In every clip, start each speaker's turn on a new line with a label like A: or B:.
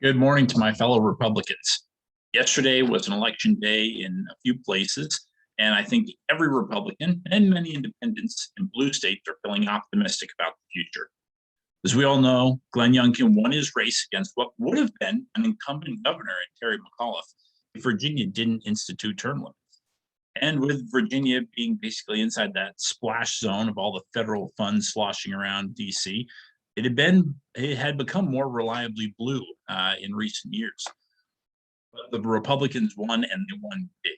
A: Good morning to my fellow Republicans. Yesterday was an election day in a few places, and I think every Republican and many independents in blue states are feeling optimistic about the future. As we all know, Glenn Youngkin won his race against what would have been an incumbent governor in Terry McAuliffe if Virginia didn't institute term limits. And with Virginia being basically inside that splash zone of all the federal funds sloshing around DC, it had become more reliably blue in recent years. But the Republicans won, and they won big.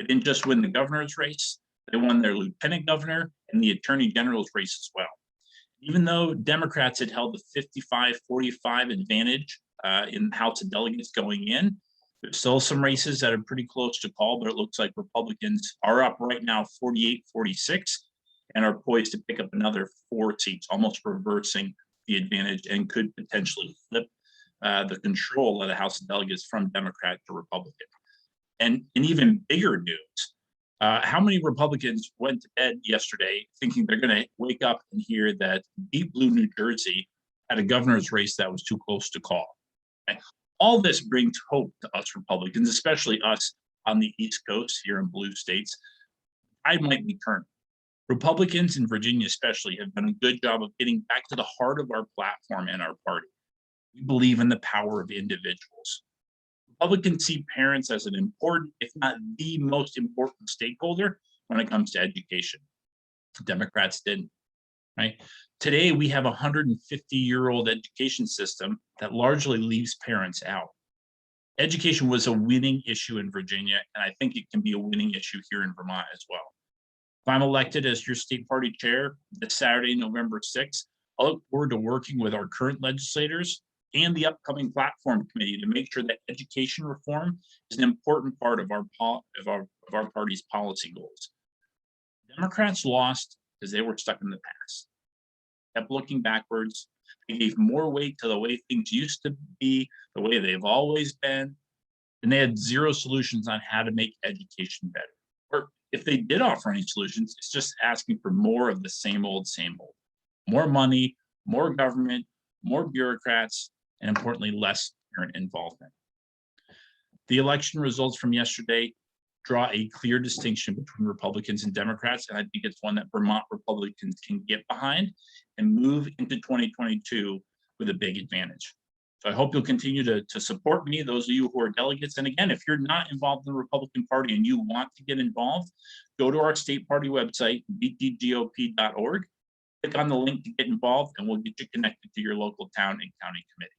A: They didn't just win the governor's race; they won their lieutenant governor and the attorney general's race as well. Even though Democrats had held a 55-45 advantage in the House of Delegates going in, there's still some races that are pretty close to call, but it looks like Republicans are up right now 48-46 and are poised to pick up another 4 seats, almost reversing the advantage, and could potentially flip the control of the House of Delegates from Democrat to Republican. And in even bigger news, how many Republicans went to bed yesterday thinking they're going to wake up and hear that deep blue New Jersey had a governor's race that was too close to call? Okay? All this brings hope to us Republicans, especially us on the East Coast here in blue states. I might be turning. Republicans in Virginia especially have done a good job of getting back to the heart of our platform and our party. We believe in the power of individuals. Republicans see parents as an important, if not the most important stakeholder when it comes to education. Democrats didn't, right? Today, we have a 150-year-old education system that largely leaves parents out. Education was a winning issue in Virginia, and I think it can be a winning issue here in Vermont as well. If I'm elected as your state party chair this Saturday, November 6th, I look forward to working with our current legislators and the upcoming platform committee to make sure that education reform is an important part of our party's policy goals. Democrats lost because they were stuck in the past, kept looking backwards. They gave more weight to the way things used to be, the way they've always been, and they had zero solutions on how to make education better. Or if they did offer any solutions, it's just asking for more of the same old, more money, more government, more bureaucrats, and importantly, less parent involvement. The election results from yesterday draw a clear distinction between Republicans and Democrats, and I think it's one that Vermont Republicans can get behind and move into 2022 with a big advantage. So I hope you'll continue to support me, those of you who are delegates. And again, if you're not involved in the Republican Party and you want to get involved, go to our state party website, btgop.org, click on the link to get involved, and we'll get you connected to your local town and county committee.